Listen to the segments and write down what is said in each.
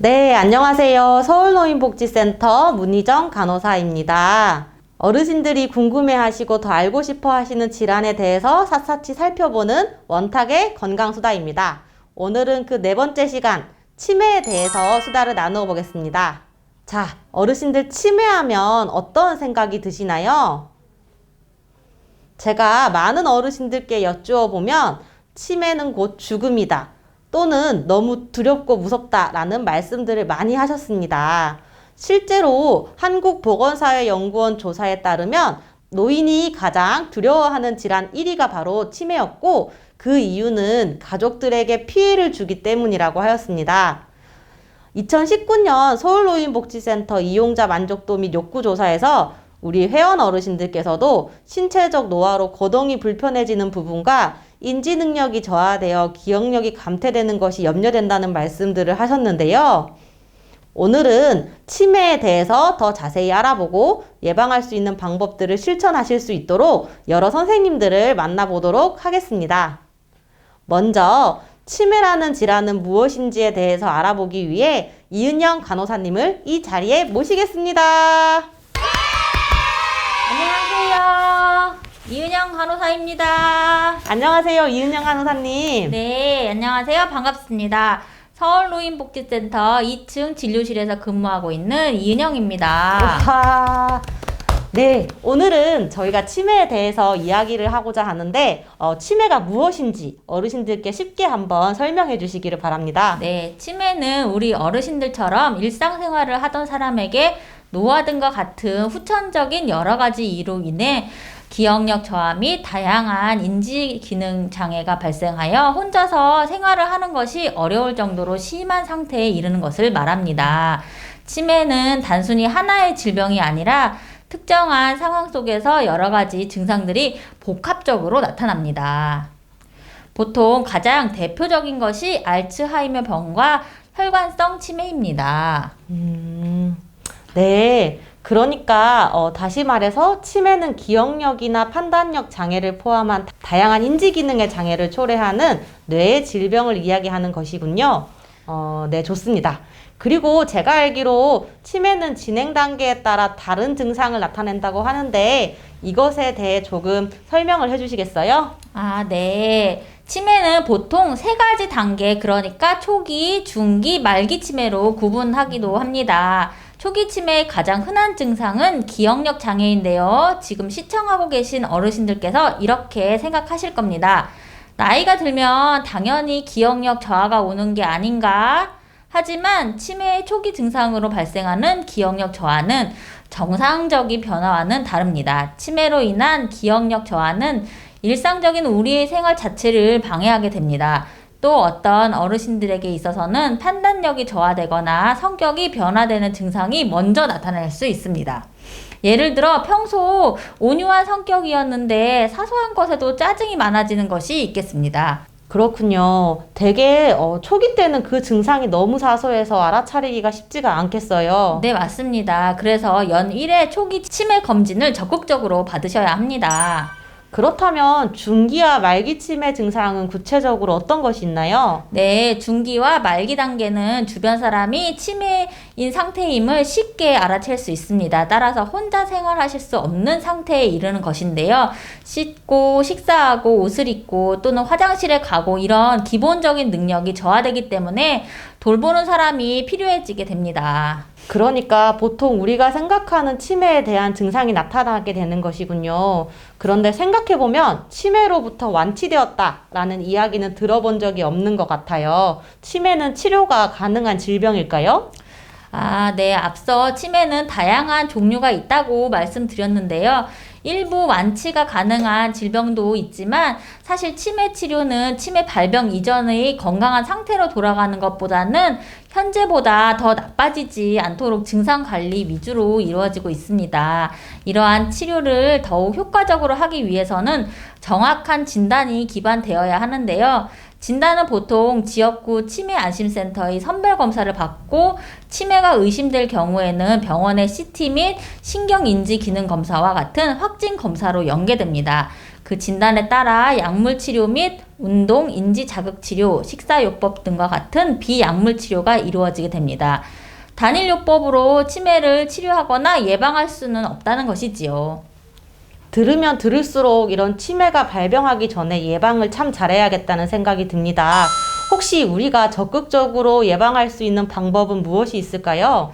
네, 안녕하세요. 서울노인복지센터 문희정 간호사입니다. 어르신들이 궁금해하시고 더 알고 싶어 하시는 질환에 대해서 샅샅이 살펴보는 원탁의 건강수다입니다. 오늘은 그 네 번째 시간, 치매에 대해서 수다를 나누어 보겠습니다. 자, 어르신들 치매하면 어떤 생각이 드시나요? 제가 많은 어르신들께 여쭈어 보면 치매는 곧 죽음이다. 또는 너무 두렵고 무섭다라는 말씀들을 많이 하셨습니다. 실제로 한국보건사회연구원 조사에 따르면 노인이 가장 두려워하는 질환 1위가 바로 치매였고 그 이유는 가족들에게 피해를 주기 때문이라고 하였습니다. 2019년 서울노인복지센터 이용자 만족도 및 욕구조사에서 우리 회원 어르신들께서도 신체적 노화로 거동이 불편해지는 부분과 인지 능력이 저하되어 기억력이 감퇴되는 것이 염려된다는 말씀들을 하셨는데요. 오늘은 치매에 대해서 더 자세히 알아보고 예방할 수 있는 방법들을 실천하실 수 있도록 여러 선생님들을 만나보도록 하겠습니다. 먼저 치매라는 질환은 무엇인지에 대해서 알아보기 위해 이은영 간호사님을 이 자리에 모시겠습니다. 안녕하세요. 이은영 간호사입니다. 안녕하세요, 이은영 간호사님. 네, 안녕하세요. 반갑습니다. 서울노인복지센터 2층 진료실에서 근무하고 있는 이은영입니다. 우와. 네, 오늘은 저희가 치매에 대해서 이야기를 하고자 하는데 치매가 무엇인지 어르신들께 쉽게 한번 설명해 주시기를 바랍니다. 네, 치매는 우리 어르신들처럼 일상생활을 하던 사람에게 노화 등과 같은 후천적인 여러 가지 이유로 인해 기억력 저하 및 다양한 인지 기능 장애가 발생하여 혼자서 생활을 하는 것이 어려울 정도로 심한 상태에 이르는 것을 말합니다. 치매는 단순히 하나의 질병이 아니라 특정한 상황 속에서 여러 가지 증상들이 복합적으로 나타납니다. 보통 가장 대표적인 것이 알츠하이머 병과 혈관성 치매입니다. 네, 그러니까 다시 말해서 치매는 기억력이나 판단력 장애를 포함한 다양한 인지 기능의 장애를 초래하는 뇌의 질병을 이야기하는 것이군요. 네, 좋습니다. 그리고 제가 알기로 치매는 진행 단계에 따라 다른 증상을 나타낸다고 하는데 이것에 대해 조금 설명을 해주시겠어요? 네. 치매는 보통 세 가지 단계, 그러니까 초기, 중기, 말기 치매로 구분하기도 합니다. 초기 치매의 가장 흔한 증상은 기억력 장애인데요. 지금 시청하고 계신 어르신들께서 이렇게 생각하실 겁니다. 나이가 들면 당연히 기억력 저하가 오는 게 아닌가? 하지만 치매의 초기 증상으로 발생하는 기억력 저하는 정상적인 변화와는 다릅니다. 치매로 인한 기억력 저하는 일상적인 우리의 생활 자체를 방해하게 됩니다. 또 어떤 어르신들에게 있어서는 판단력이 저하되거나 성격이 변화되는 증상이 먼저 나타날 수 있습니다. 예를 들어 평소 온유한 성격이었는데 사소한 것에도 짜증이 많아지는 것이 있겠습니다. 그렇군요. 되게 초기 때는 그 증상이 너무 사소해서 알아차리기가 쉽지가 않겠어요. 네, 맞습니다. 그래서 연 1회 초기 치매 검진을 적극적으로 받으셔야 합니다. 그렇다면 중기와 말기 치매 증상은 구체적으로 어떤 것이 있나요? 네, 중기와 말기 단계는 주변 사람이 치매인 상태임을 쉽게 알아챌 수 있습니다. 따라서 혼자 생활하실 수 없는 상태에 이르는 것인데요. 씻고, 식사하고, 옷을 입고, 또는 화장실에 가고 이런 기본적인 능력이 저하되기 때문에 돌보는 사람이 필요해지게 됩니다. 그러니까 보통 우리가 생각하는 치매에 대한 증상이 나타나게 되는 것이군요. 그런데 생각해보면 치매로부터 완치되었다라는 이야기는 들어본 적이 없는 것 같아요. 치매는 치료가 가능한 질병일까요? 네. 앞서 치매는 다양한 종류가 있다고 말씀드렸는데요. 일부 완치가 가능한 질병도 있지만 사실 치매 치료는 치매 발병 이전의 건강한 상태로 돌아가는 것보다는 현재보다 더 나빠지지 않도록 증상 관리 위주로 이루어지고 있습니다. 이러한 치료를 더욱 효과적으로 하기 위해서는 정확한 진단이 기반되어야 하는데요. 진단은 보통 지역구 치매안심센터의 선별검사를 받고 치매가 의심될 경우에는 병원의 CT 및 신경인지기능검사와 같은 확진검사로 연계됩니다. 그 진단에 따라 약물 치료 및 운동, 인지 자극 치료, 식사요법 등과 같은 비약물 치료가 이루어지게 됩니다. 단일요법으로 치매를 치료하거나 예방할 수는 없다는 것이지요. 들으면 들을수록 이런 치매가 발병하기 전에 예방을 참 잘해야겠다는 생각이 듭니다. 혹시 우리가 적극적으로 예방할 수 있는 방법은 무엇이 있을까요?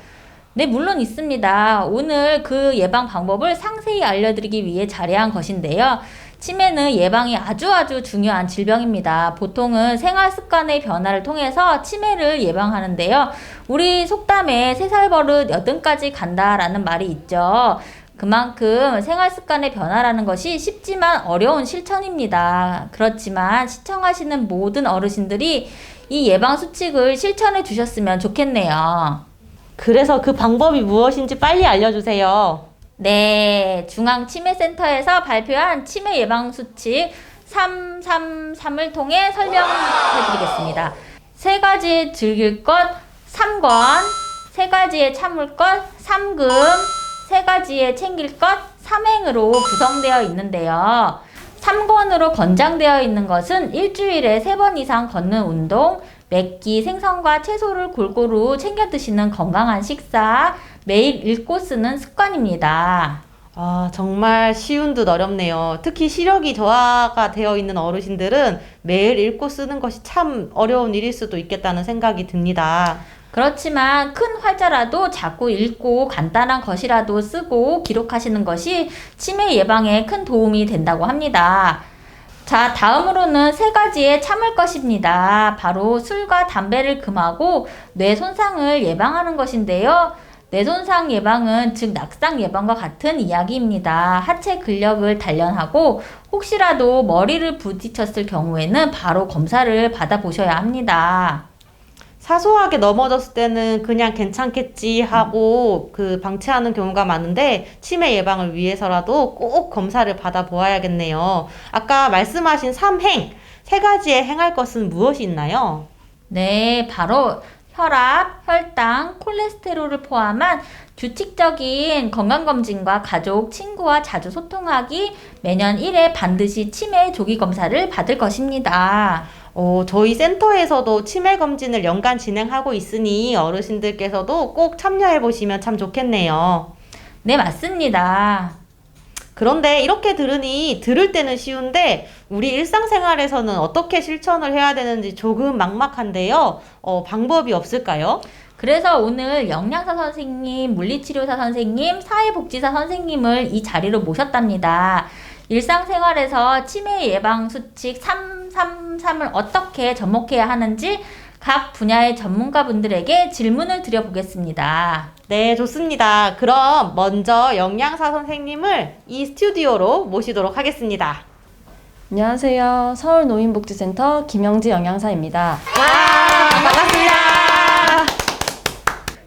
네, 물론 있습니다. 오늘 그 예방 방법을 상세히 알려드리기 위해 자리한 것인데요. 치매는 예방이 아주 중요한 질병입니다. 보통은 생활 습관의 변화를 통해서 치매를 예방하는데요. 우리 속담에 3살 버릇 8까지 간다라는 말이 있죠. 그만큼 생활 습관의 변화라는 것이 쉽지만 어려운 실천입니다. 그렇지만 시청하시는 모든 어르신들이 이 예방 수칙을 실천해 주셨으면 좋겠네요. 그래서 그 방법이 무엇인지 빨리 알려주세요. 네, 중앙치매센터에서 발표한 치매 예방 수칙 333을 통해 설명해 드리겠습니다. 3가지 즐길 것 3권, 3가지에 참을 것 3금, 3가지에 챙길 것 3행으로 구성되어 있는데요. 3권으로 권장되어 있는 것은 일주일에 3번 이상 걷는 운동, 맵기, 생선과 채소를 골고루 챙겨 드시는 건강한 식사, 매일 읽고 쓰는 습관입니다. 아, 정말 쉬운 듯 어렵네요. 특히 시력이 저하가 되어 있는 어르신들은 매일 읽고 쓰는 것이 참 어려운 일일 수도 있겠다는 생각이 듭니다. 그렇지만 큰 활자라도 자꾸 읽고 간단한 것이라도 쓰고 기록하시는 것이 치매 예방에 큰 도움이 된다고 합니다. 자, 다음으로는 3가지에 참을 것입니다. 바로 술과 담배를 금하고 뇌 손상을 예방하는 것인데요. 뇌 손상 예방은 즉 낙상 예방과 같은 이야기입니다. 하체 근력을 단련하고 혹시라도 머리를 부딪혔을 경우에는 바로 검사를 받아보셔야 합니다. 사소하게 넘어졌을 때는 그냥 괜찮겠지 하고 방치하는 경우가 많은데 치매 예방을 위해서라도 꼭 검사를 받아 보아야겠네요. 아까 말씀하신 3행, 3가지에 행할 것은 무엇이 있나요? 네, 바로 혈압, 혈당, 콜레스테롤을 포함한 규칙적인 건강검진과 가족, 친구와 자주 소통하기, 매년 1회 반드시 치매 조기 검사를 받을 것입니다. 저희 센터에서도 치매 검진을 연간 진행하고 있으니 어르신들께서도 꼭 참여해 보시면 참 좋겠네요. 네, 맞습니다. 그런데 이렇게 들으니 들을 때는 쉬운데 우리 일상생활에서는 어떻게 실천을 해야 되는지 조금 막막한데요. 방법이 없을까요? 그래서 오늘 영양사 선생님, 물리치료사 선생님, 사회복지사 선생님을 이 자리로 모셨답니다. 일상생활에서 치매 예방 수칙 333을 어떻게 접목해야 하는지 각 분야의 전문가분들에게 질문을 드려보겠습니다. 네, 좋습니다. 그럼 먼저 영양사 선생님을 이 스튜디오로 모시도록 하겠습니다. 안녕하세요. 서울노인복지센터 김영지 영양사입니다. 와, 반갑습니다.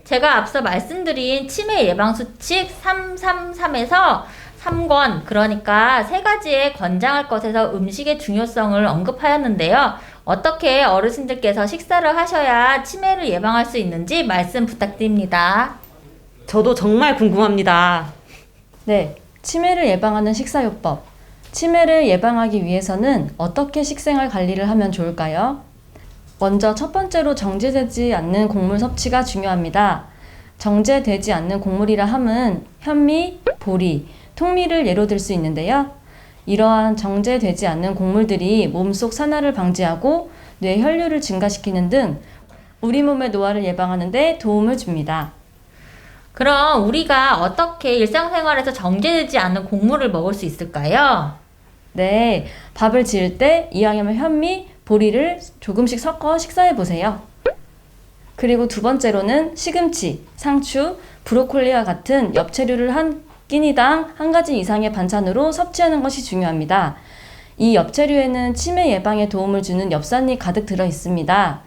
제가 앞서 말씀드린 치매 예방 수칙 333에서 3권, 그러니까 3가지의 권장할 것에서 음식의 중요성을 언급하였는데요. 어떻게 어르신들께서 식사를 하셔야 치매를 예방할 수 있는지 말씀 부탁드립니다. 저도 정말 궁금합니다. 네, 치매를 예방하는 식사요법. 치매를 예방하기 위해서는 어떻게 식생활 관리를 하면 좋을까요? 먼저 첫 번째로 정제되지 않는 곡물 섭취가 중요합니다. 정제되지 않는 곡물이라 함은 현미, 보리, 통밀을 예로 들 수 있는데요. 이러한 정제되지 않는 곡물들이 몸속 산화를 방지하고 뇌 혈류를 증가시키는 등 우리 몸의 노화를 예방하는 데 도움을 줍니다. 그럼 우리가 어떻게 일상생활에서 정제되지 않는 곡물을 먹을 수 있을까요? 네, 밥을 지을 때 이왕이면 현미, 보리를 조금씩 섞어 식사해 보세요. 그리고 두 번째로는 시금치, 상추, 브로콜리와 같은 엽채류를 한 끼니당 1가지 이상의 반찬으로 섭취하는 것이 중요합니다. 이 엽채류에는 치매 예방에 도움을 주는 엽산이 가득 들어 있습니다.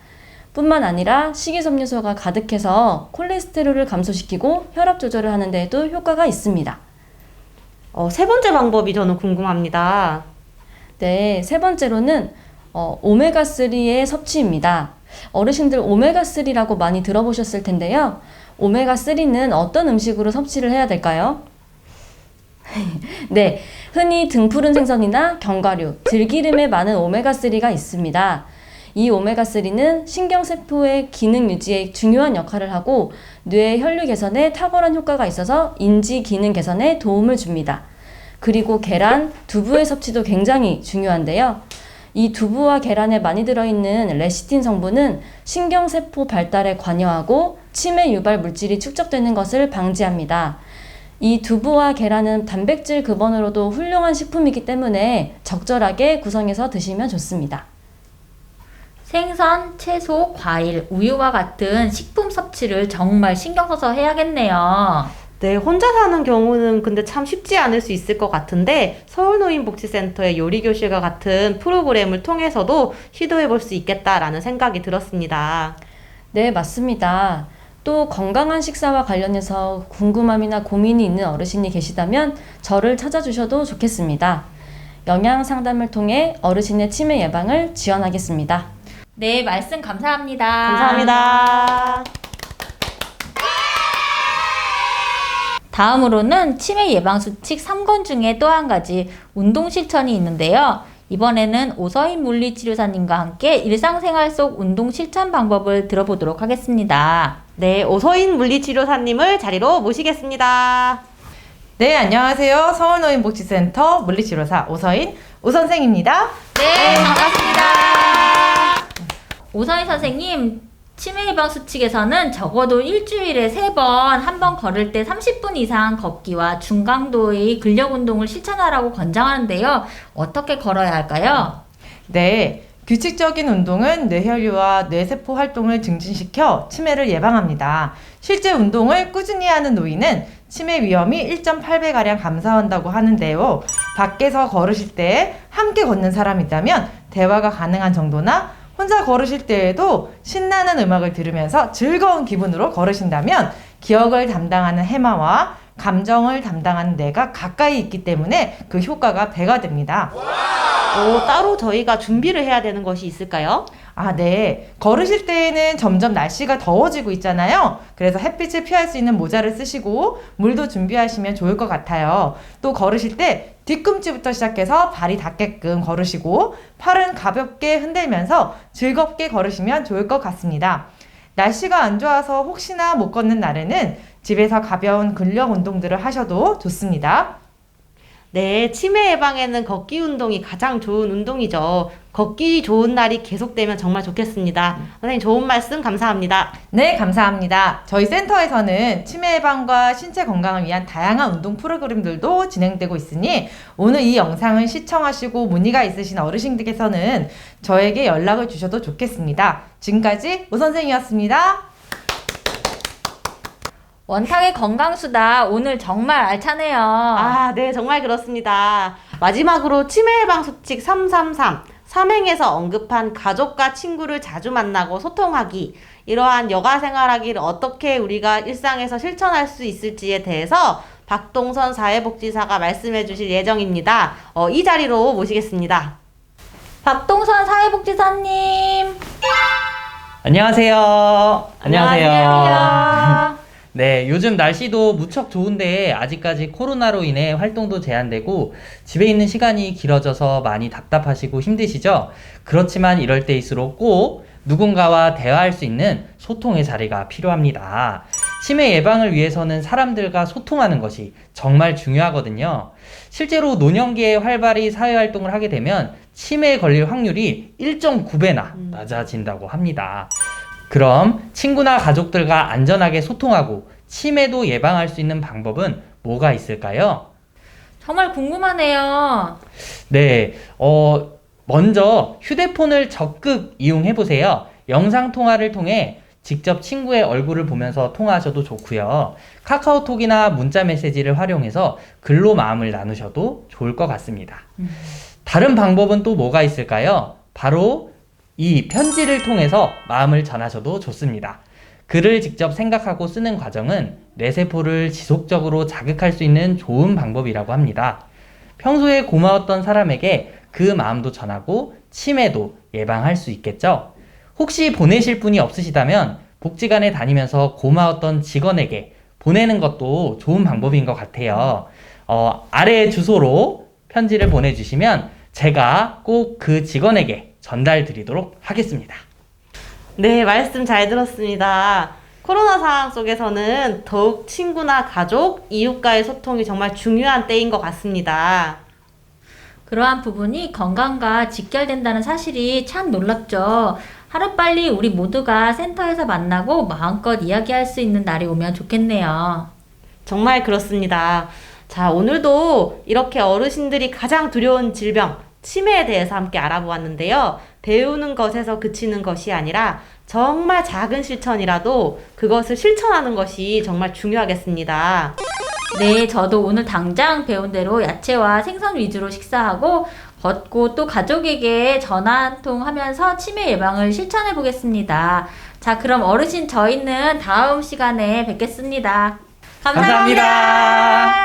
뿐만 아니라 식이섬유소가 가득해서 콜레스테롤을 감소시키고 혈압 조절을 하는 데에도 효과가 있습니다. 3번째 방법이 저는 궁금합니다. 네, 세 번째로는 오메가3의 섭취입니다. 어르신들 오메가3라고 많이 들어보셨을 텐데요. 오메가3는 어떤 음식으로 섭취를 해야 될까요? 네, 흔히 등푸른 생선이나 견과류, 들기름에 많은 오메가3가 있습니다. 이 오메가3는 신경세포의 기능 유지에 중요한 역할을 하고 뇌의 혈류 개선에 탁월한 효과가 있어서 인지 기능 개선에 도움을 줍니다. 그리고 계란, 두부의 섭취도 굉장히 중요한데요. 이 두부와 계란에 많이 들어있는 레시틴 성분은 신경세포 발달에 관여하고 치매 유발 물질이 축적되는 것을 방지합니다. 이 두부와 계란은 단백질 근원으로도 훌륭한 식품이기 때문에 적절하게 구성해서 드시면 좋습니다. 생선, 채소, 과일, 우유와 같은 식품 섭취를 정말 신경 써서 해야겠네요. 네, 혼자 사는 경우는 근데 참 쉽지 않을 수 있을 것 같은데 서울노인복지센터의 요리교실과 같은 프로그램을 통해서도 시도해 볼 수 있겠다라는 생각이 들었습니다. 네, 맞습니다. 또 건강한 식사와 관련해서 궁금함이나 고민이 있는 어르신이 계시다면 저를 찾아주셔도 좋겠습니다. 영양 상담을 통해 어르신의 치매 예방을 지원하겠습니다. 네, 말씀 감사합니다. 감사합니다. 다음으로는 치매 예방 수칙 3권 중에 또 한 가지 운동 실천이 있는데요. 이번에는 오서인 물리치료사님과 함께 일상생활 속 운동 실천 방법을 들어보도록 하겠습니다. 네, 오서인 물리치료사님을 자리로 모시겠습니다. 네, 안녕하세요. 서울노인복지센터 물리치료사 오서인 오선생입니다. 네, 반갑습니다. 오서인 선생님, 치매 예방 수칙에서는 적어도 일주일에 3번, 한 번 걸을 때 30분 이상 걷기와 중강도의 근력 운동을 실천하라고 권장하는데요. 어떻게 걸어야 할까요? 네, 규칙적인 운동은 뇌혈류와 뇌세포 활동을 증진시켜 치매를 예방합니다. 실제 운동을 꾸준히 하는 노인은 치매 위험이 1.8배가량 감소한다고 하는데요. 밖에서 걸으실 때 함께 걷는 사람이 있다면 대화가 가능한 정도나 혼자 걸으실 때에도 신나는 음악을 들으면서 즐거운 기분으로 걸으신다면 기억을 담당하는 해마와 감정을 담당하는 뇌가 가까이 있기 때문에 그 효과가 배가 됩니다. 따로 저희가 준비를 해야 되는 것이 있을까요? 네. 걸으실 때에는 점점 날씨가 더워지고 있잖아요. 그래서 햇빛을 피할 수 있는 모자를 쓰시고 물도 준비하시면 좋을 것 같아요. 또 걸으실 때 뒤꿈치부터 시작해서 발이 닿게끔 걸으시고 팔은 가볍게 흔들면서 즐겁게 걸으시면 좋을 것 같습니다. 날씨가 안 좋아서 혹시나 못 걷는 날에는 집에서 가벼운 근력 운동들을 하셔도 좋습니다. 네, 치매 예방에는 걷기 운동이 가장 좋은 운동이죠. 걷기 좋은 날이 계속되면 정말 좋겠습니다. 선생님 좋은 말씀 감사합니다. 네, 감사합니다. 저희 센터에서는 치매 예방과 신체 건강을 위한 다양한 운동 프로그램들도 진행되고 있으니 오늘 이 영상을 시청하시고 문의가 있으신 어르신들께서는 저에게 연락을 주셔도 좋겠습니다. 지금까지 오 선생이었습니다. 원탁의 건강수다. 오늘 정말 알차네요. 네, 정말 그렇습니다. 마지막으로 치매 예방 수칙 333. 삼행에서 언급한 가족과 친구를 자주 만나고 소통하기. 이러한 여가 생활하기를 어떻게 우리가 일상에서 실천할 수 있을지에 대해서 박동선 사회복지사가 말씀해 주실 예정입니다. 이 자리로 모시겠습니다. 박동선 사회복지사님. 안녕하세요. 안녕하세요. 네, 요즘 날씨도 무척 좋은데 아직까지 코로나로 인해 활동도 제한되고 집에 있는 시간이 길어져서 많이 답답하시고 힘드시죠? 그렇지만 이럴 때일수록 꼭 누군가와 대화할 수 있는 소통의 자리가 필요합니다. 치매 예방을 위해서는 사람들과 소통하는 것이 정말 중요하거든요. 실제로 노년기에 활발히 사회활동을 하게 되면 치매에 걸릴 확률이 1.9배나 낮아진다고 합니다. 그럼 친구나 가족들과 안전하게 소통하고 치매도 예방할 수 있는 방법은 뭐가 있을까요? 정말 궁금하네요. 네, 먼저 휴대폰을 적극 이용해 보세요. 영상 통화를 통해 직접 친구의 얼굴을 보면서 통화하셔도 좋고요. 카카오톡이나 문자 메시지를 활용해서 글로 마음을 나누셔도 좋을 것 같습니다. 다른 방법은 또 뭐가 있을까요? 바로 이 편지를 통해서 마음을 전하셔도 좋습니다. 글을 직접 생각하고 쓰는 과정은 뇌세포를 지속적으로 자극할 수 있는 좋은 방법이라고 합니다. 평소에 고마웠던 사람에게 그 마음도 전하고 치매도 예방할 수 있겠죠? 혹시 보내실 분이 없으시다면 복지관에 다니면서 고마웠던 직원에게 보내는 것도 좋은 방법인 것 같아요. 아래 주소로 편지를 보내주시면 제가 꼭 그 직원에게 전달 드리도록 하겠습니다. 네, 말씀 잘 들었습니다. 코로나 상황 속에서는 더욱 친구나 가족, 이웃과의 소통이 정말 중요한 때인 것 같습니다. 그러한 부분이 건강과 직결된다는 사실이 참 놀랍죠. 하루빨리 우리 모두가 센터에서 만나고 마음껏 이야기할 수 있는 날이 오면 좋겠네요. 정말 그렇습니다. 자, 오늘도 이렇게 어르신들이 가장 두려운 질병, 치매에 대해서 함께 알아보았는데요. 배우는 것에서 그치는 것이 아니라 정말 작은 실천이라도 그것을 실천하는 것이 정말 중요하겠습니다. 네, 저도 오늘 당장 배운 대로 야채와 생선 위주로 식사하고 걷고 또 가족에게 전화 한 통 하면서 치매 예방을 실천해 보겠습니다. 자, 그럼 어르신 저희는 다음 시간에 뵙겠습니다. 감사합니다. 감사합니다.